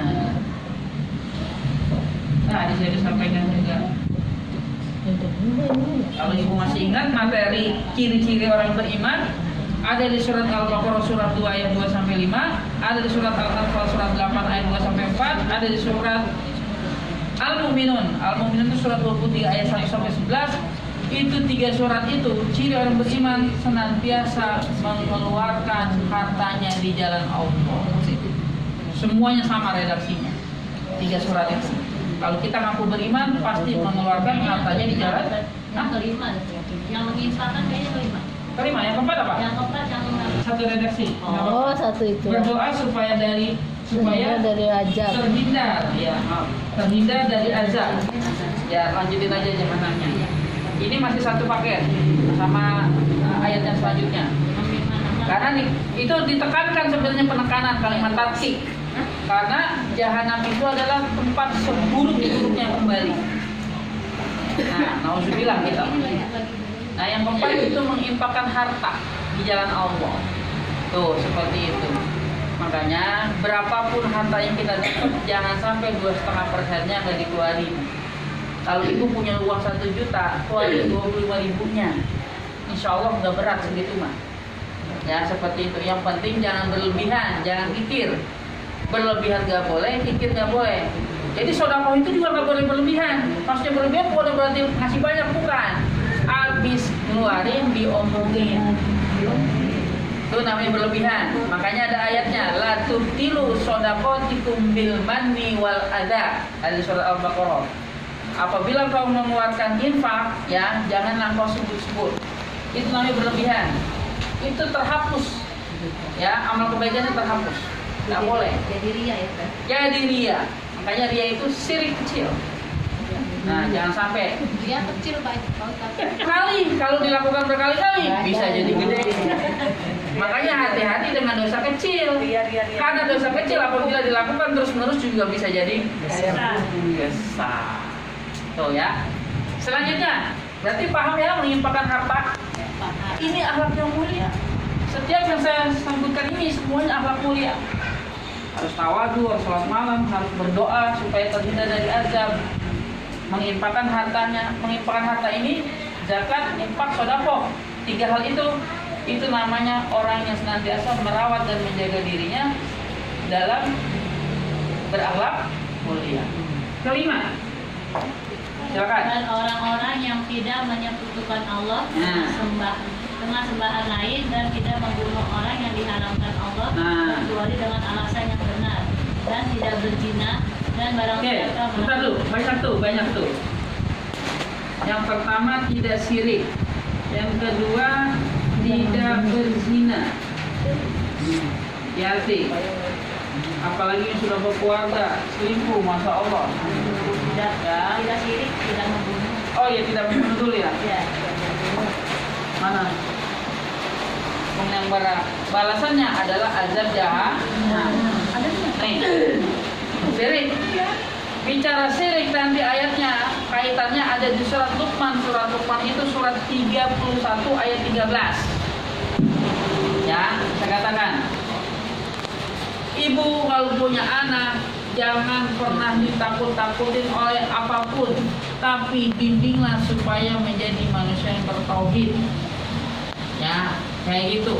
Nah, di sini disampaikan juga. Kalau ibu masih ingat materi ciri-ciri orang beriman, ada di surat Al-Baqarah surat 2 ayat 2 sampai 5, ada di surat Al-Anfal surat 8 ayat 2 sampai 4, ada di surat Al-Mu'minun. Al-Mu'minun itu surat 23 ayat 1 sampai 11. Itu 3 surat itu ciri orang beriman senantiasa mengeluarkan hartanya di jalan Allah. Semuanya sama redaksinya. 3 surat itu. Kalau kita ngaku beriman, pasti mengeluarkan hartanya di jalan. Yang kelima, yang menginfakkan kayaknya kelima. Yang keempat apa? Yang keempat yang Satu redaksi. Oh, satu itu. Berdoa supaya dari azab. Terhindar, ya, terhindar dari azab. Ya, lanjutin aja jangan nanya. Ini masih satu paket sama ayat yang selanjutnya. Karena itu ditekankan sebenarnya penekanan kalimat taksik. Karena jahanam itu adalah tempat seburuk-buruknya kembali. Nah, nauzubillah kita. Nah, yang keempat itu menginfakkan harta di jalan Allah. Tuh, seperti itu. Makanya berapapun harta yang kita dapat, jangan sampai 2,5%-nya nggak dikeluarin. Kalau ibu punya uang 1 juta, keluarin 25.000-nya. Insya Allah udah berat segitu mah. Ya seperti itu. Yang penting jangan berlebihan, jangan kikir. Berlebihan nggak boleh, kikir nggak boleh. Jadi sedekah itu juga nggak boleh berlebihan. Maksudnya berlebihan bukan berarti ngasih banyak, bukan. Abis ngeluarin diomongin. Itu namanya berlebihan. Makanya ada ayatnya, la tubtilu shadaqatikum bil manni wal adza. Hadis surah Al-Baqarah. Apabila kau mengeluarkan infak, ya jangan engkau sebut-sebut. Itu namanya berlebihan. Itu terhapus. Ya, amal kebaikannya terhapus. Tidak boleh. Jadi ria ya, Teh. Jadi ria. Makanya ria itu syirik kecil. Nah, jangan sampai Ria kecil baik kali kalau dilakukan berkali-kali bisa jadi gede. Makanya hati-hati dengan dosa kecil. Karena dosa kecil apabila dilakukan terus-menerus juga bisa jadi besar. Tuh ya. Selanjutnya, berarti paham ya menginfakkan harta. Ini akhlak yang mulia. Setiap yang saya sebutkan ini semuanya akhlak mulia. Harus tawadu, harus sholat malam, harus berdoa supaya terhindar dari azab. Menginfakkan hartanya, menginfakkan harta ini zakat, infak, sedekah. 3 hal itu namanya orang yang senantiasa merawat dan menjaga dirinya dalam berakhlak mulia. Kelima, silakan. Dan orang-orang yang tidak menyekutukan Allah dengan sembahan lain dan tidak membunuh orang yang diharamkan Allah kecuali dengan alasan yang benar dan tidak berzina dan barang siapa bentar dulu, banyak tuh. Yang pertama tidak syirik, yang kedua tidak berzina. Hati-hati. Apalagi yang sudah berkeluarga, selingkuh, masya Allah. tidak syirik, tidak membunuh. Oh ya, tidak membunuh dulu ya. Ya. Mana? Yang balasannya adalah azab jahannam. Nih, syirik. Bicara syirik nanti ayatnya kaitannya ada di surat Luqman. Surat Luqman itu surat 31 ayat 13. Ya, saya katakan. Ibu kalau punya anak jangan pernah ditakut-takutin oleh apapun, tapi bimbinglah supaya menjadi manusia yang bertauhid. Ya, kayak gitu.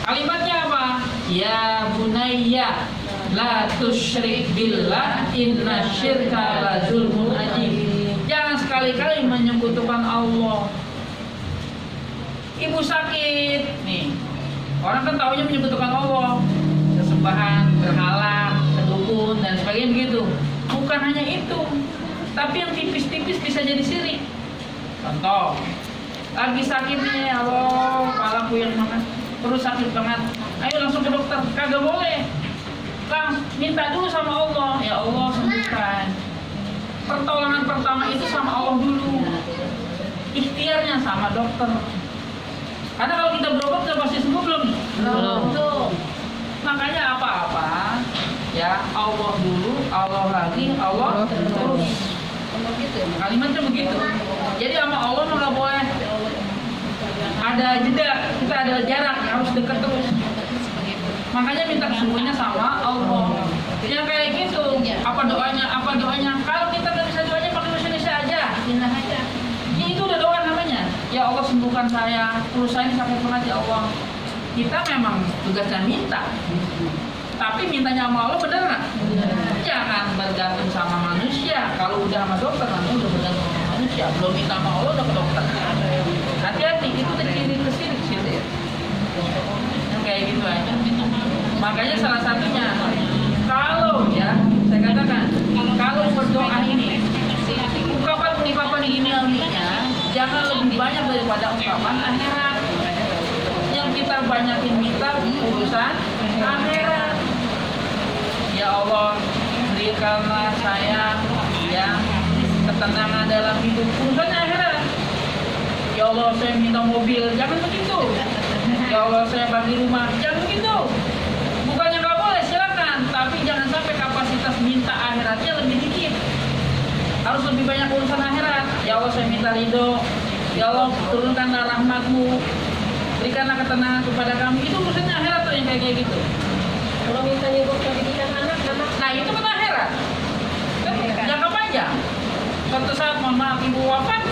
Kalimatnya apa? Ya bunayya la tusyrik billah inna syirka la zulmun adzim. Jangan sekali-kali menyekutukan Allah. Ibu sakit, nih. Orang kan taunya menyekutukan Allah. Kesembahan, berhala, kedukun dan sebagainya begitu. Bukan hanya itu, tapi yang tipis-tipis bisa jadi syirik. Contoh, lagi sakit nih, Allah, kepalaku yang makan perut sakit banget. Ayo langsung ke dokter. Kagak boleh. Minta dulu sama Allah, ya Allah sembuhkan. Pertolongan pertama itu sama Allah dulu. Ikhtiarnya sama dokter. Karena kalau kita berobat udah pasti sembuh belum? Belum. Makanya apa-apa ya Allah dulu, Allah lagi, Allah terus. Kalimatnya begitu. Jadi sama Allah nggak boleh ada jeda, kita ada jarak, harus dekat terus. Makanya minta kesembuhannya sama Allah. Yang kayak gitu. Apa doanya? Kalau kita nggak bisa doanya pakai bahasa Indonesia aja. Bismillah aja. Ya, itu udah doa namanya. Ya Allah sembuhkan saya, perut saya sakit banget ya Allah. Kita memang tugasnya minta, tapi mintanya sama Allah bener nggak? Jangan bergantung sama manusia. Kalau udah sama dokter, nanti udah bergantung sama manusia. Belum minta sama Allah udah ke dokter. Hati-hati, itu kesirik situ ya. Yang kayak gitu aja. Makanya salah satunya, kalau ya, saya katakan, kalau berdoa ini, ungkapan ini jangan lebih banyak daripada ungkapan akhirat. Kita banyakin minta urusan akhirat. Ya Allah, berikanlah saya yang ketenangan dalam hidup, urusan akhirat. Ya Allah, saya minta mobil, jangan begitu. Ya Allah, saya bagi rumah, jangan begitu. Bukannya nggak boleh, silakan, tapi jangan sampai kapasitas minta akhiratnya lebih dikit. Harus lebih banyak urusan akhirat. Ya Allah saya minta ridho, ya Allah turunkanlah rahmatmu, berikanlah ketenangan kepada kami. Itu urusannya akhirat tuh yang kayak gitu. Kalau misalnya buat pendidikan anak, Nah itu kan akhirat, kan jangka panjang. Suatu saat mohon maaf ibu wafat,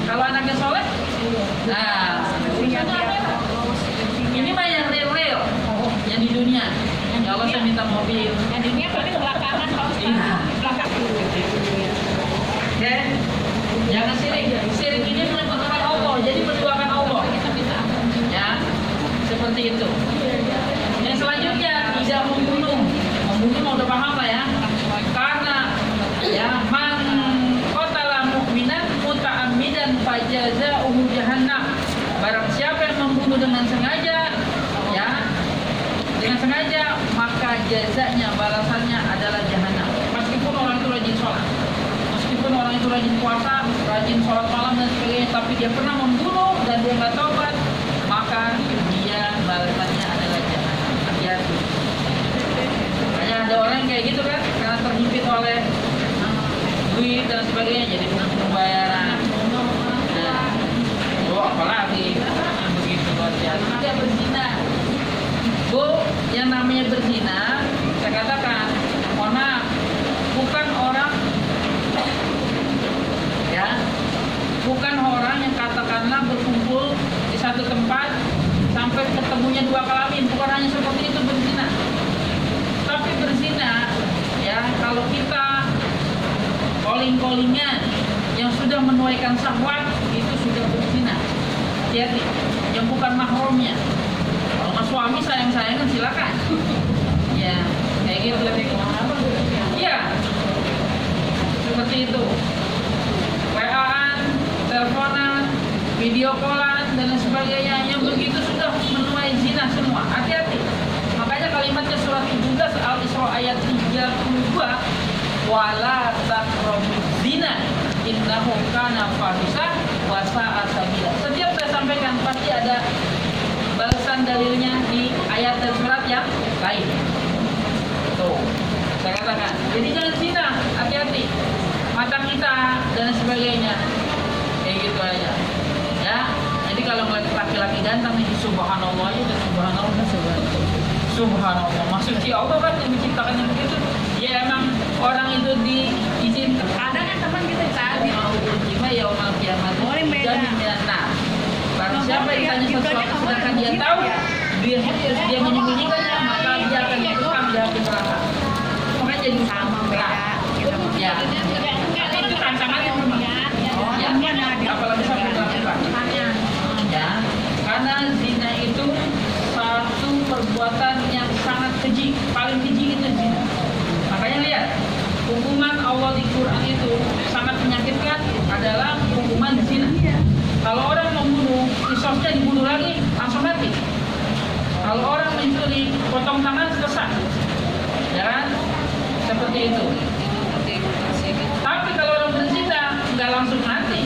kalau anaknya soleh, nah urusannya akhirat. Ini mah yang real, yang di dunia. Ya Allah saya minta mobil. Yang dunia paling belakangan Pak Ustaz. Iya. Belakangan. Oke, jangan sirik. Sirik ini menyebutkan Allah, jadi menduakan Allah. Ya, seperti itu. Yang selanjutnya tidak membunuh. Membunuh mau udah paham lah ya. Karena ya man qatala mu'minan muta'ammidan fajaza'uhu jahannam. Barang siapa yang membunuh dengan sengaja, ya, dengan sengaja, maka jazanya, balasannya adalah jahanam. Meskipun orang itu rajin sholat, meskipun orang itu rajin puasa, rajin sholat malam dan sebagainya, tapi dia pernah membunuh dan dia nggak taubat, maka dia balasannya adalah jahanam. Hati-hati. Makanya ada orang yang kayak gitu kan, karena terhimpit oleh duit dan sebagainya, jadi pembayaran. Nah, apalagi begitu hati-hati. Dia berzina. Bu, yang namanya berzina, saya katakan, mohon maaf, bukan orang, ya, bukan orang yang katakanlah berkumpul di satu tempat sampai ketemunya dua kelamin, bukan hanya seperti itu berzina. Tapi berzina, ya, kalau kita calling-callingan yang sudah menuaikan syahwat, itu sudah berzina. Hati-hati, yang bukan mahramnya. Kalau nggak suami sayang-sayangan silakan. Ya, kayak gitu. Iya, seperti itu. WA-an, teleponan, video callan dan lain sebagainya, yang begitu sudah menuai zina semua. Hati-hati. Makanya kalimatnya surat 17 Al-Isra ayat 32, wala taqrabuz zina innahu kana fahisha wa sa'a sabila. Setiap saya sampaikan pasti ada balasan dalilnya di ayat dan surat yang lain. Tuh, saya katakan. Jadi jangan zina, hati-hati. Mata kita dan sebagainya. Kayak gitu aja. Ya. Jadi kalau ngeliat laki-laki ganteng ini subhanallah aja udah subhanallah. Subhanallah. Maksudnya Allah kan yang menciptakan yang begitu. Ya emang orang itu diizinkan. Kadang kan teman kita tadi. Cuma ya umal kiamat. Boleh beda. Jadi minat. Barang siapa yang ditanya sesuatu sedangkan dia tahu, dia menyembunyikannya, maka dia akan dikekang di api neraka. Makanya jadi sama beda. Ya. Itu tantangannya memang. Ya. Apalagi sampai dilakukan. Ya. Karena zina itu satu perbuatan yang sangat keji, paling keji itu zina. Makanya lihat, hukuman Allah di Quran itu sangat menyakitkan adalah hukuman zina. Kalau orang membunuh, kisosnya dibunuh lagi, langsung mati. Kalau orang mencuri, potong tangan, selesai. Ya kan? Seperti itu. Tapi kalau orang berzina, nggak langsung mati.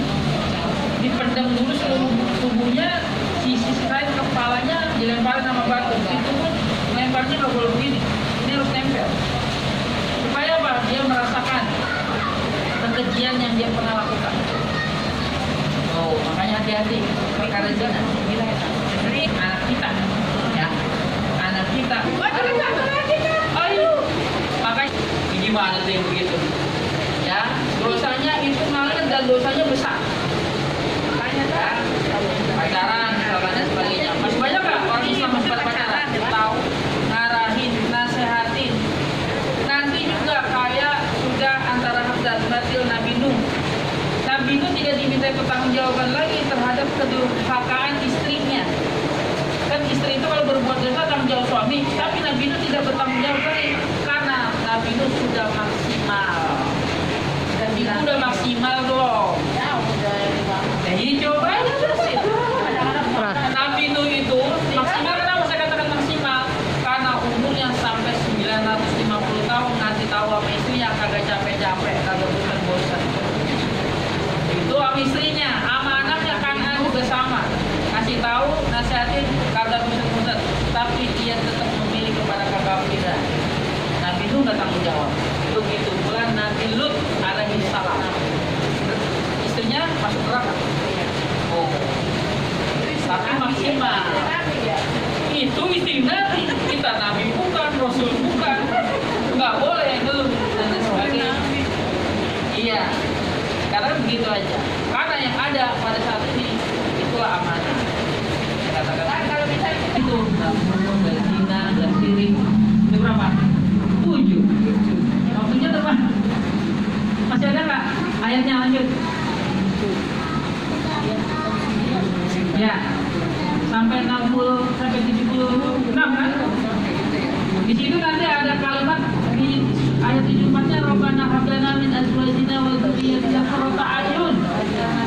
Dipendam dulu seluruh tubuhnya, sisi lain kepalanya dilemparin sama batu. Itu pun lemparnya nggak boleh begini. Ini harus nempel. Supaya apa? Dia merasakan kekejian yang dia pernah lakukan. Oh, makanya hati-hati perkara zina. Jadi anak kita, ya, anak kita. Ayo, makanya gimana tuh yang begitu? Ya, dosanya itu ngalir dan dosanya besar. Makanya ya, pacaran, dan sebagainya. Masih banyak nggak orang Islam masih pada pacaran? Tahu, ngarahin, nasehatin. Nanti juga kayak sudah antara Hamzah Batil Nabi Nuh. Nabi Nuh tidak diminta pertanggungjawaban lagi terhadap kedurhakaan istrinya. Kan istri itu kalau berbuat dosa tanggung jawab suami, tapi Nabi Nuh tidak bertanggung jawab lagi karena Nabi Nuh sudah maksimal. Dan itu udah maksimal dong. Ya udah. Jadi coba aja bersih. Nabi Nuh itu maksimal, kenapa saya katakan maksimal? Karena umurnya sampai 950 tahun ngasih tahu sama istrinya kagak capek-capek, kagak bosan-bosan. Itu sama istrinya, sama anaknya Kanan juga sama. Kasih tahu, nasihatin, kagak bosan-bosan. Tapi dia tetap memilih kepada kekafiran. Nabi Nuh nggak tanggung jawab. Begitu pula Nabi Lut alaihi salam. Istrinya masuk neraka. Oh, tapi maksimal. Itu istri Nabi, kita Nabi bukan, Rasul bukan, nggak boleh itu dan lain sebagainya. Iya, karena begitu aja. Karena yang ada pada saat ini itulah amanah. Katakan kalau misalnya itu nggak zina, nggak sirik, itu berapa? 7. Waktunya teman. Masih ada nggak? Ayatnya lanjut. Ya, sampai 60 sampai 76 kan? Di situ nanti ada kalimat di ayat 74-nya Rabbana hab lana min azwajina wa dzurriyyatina qurrata a'yun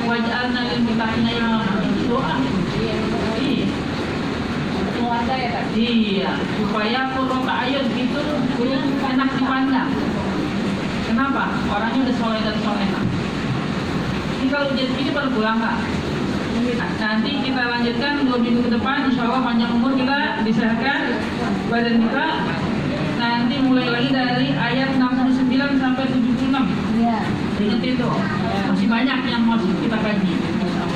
waj'alna lil muttaqina imama. Doa. Iya, supaya qurrata a'yun itu enak dipandang. Kenapa? Orangnya udah soleh dan solehah. Ini kalau ujian ini baru pulang Kak. Nanti kita lanjutkan 2 minggu ke depan, insya Allah panjang umur kita disehatkan badan kita. Nanti mulai lagi dari ayat 69 sampai 76. Iya. Ingat itu, masih banyak yang masih kita kaji.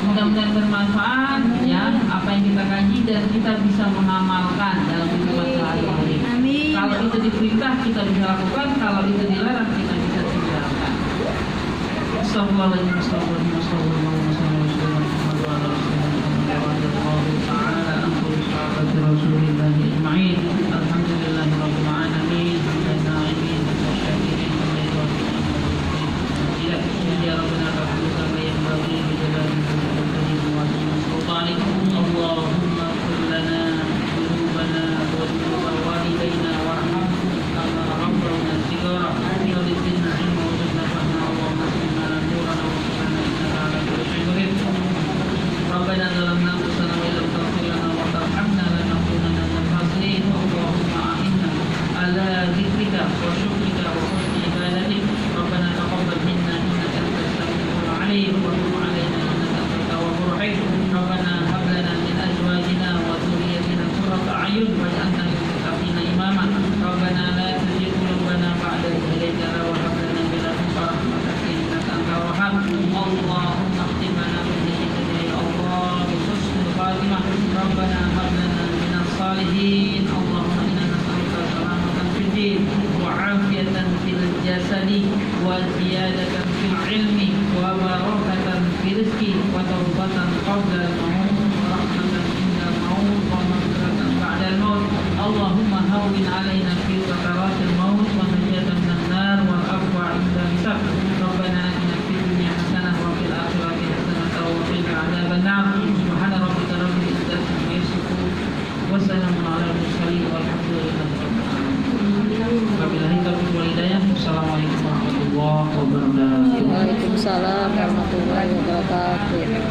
Mudah-mudahan bermanfaat ya apa yang kita kaji dan kita bisa mengamalkan dalam kehidupan sehari-hari. Kalau itu diperintah kita bisa lakukan, kalau itu dilarang kita bisa tinggalkan. Astagfirullahaladzim, astagfirullahaladzim, astagfirullahaladzim. ربنا ظلمنا أنفسنا وإن لم تغفر لنا وترحمنا لنكونن من الخاسرين اللهم أعنا على ذكرك وشكرك وحسن عبادتك ربنا تقبل منا إنك أنت السميع العليم وتب علينا إنك أنت التواب الرحيم ربنا هب لنا من أزواجنا وذريتنا قرة أعين واجعلنا للمتقين إماما ربنا لا تزغ قلوبنا بعد إذ هديتنا وهب لنا من لدنك رحمة إنك أنت الوهاب اللهم اختم لنا ربنا هب لنا من الصالحين اللهم انا نسالك سلامة في الدين وعافية في الجسد وزيادة في العلم وبركة في الرزق وتوبة قبل الموت ورحمة عند الموت ومغفرة بعد الموت اللهم هون علينا في سكرات الموت ونجاة من النار والعفو عند الحساب ربنا آتنا في الدنيا حسنة وفي الآخرة حسنة وقنا عذاب النار سبحان ربك رب العزة عما يصفون وسلام على المرسلين والحمد لله رب العالمين. Wabillahi taufiq wal hidayah. Assalamualaikum warahmatullahi wabarakatuh. Waalaikumsalam warahmatullahi wabarakatuh.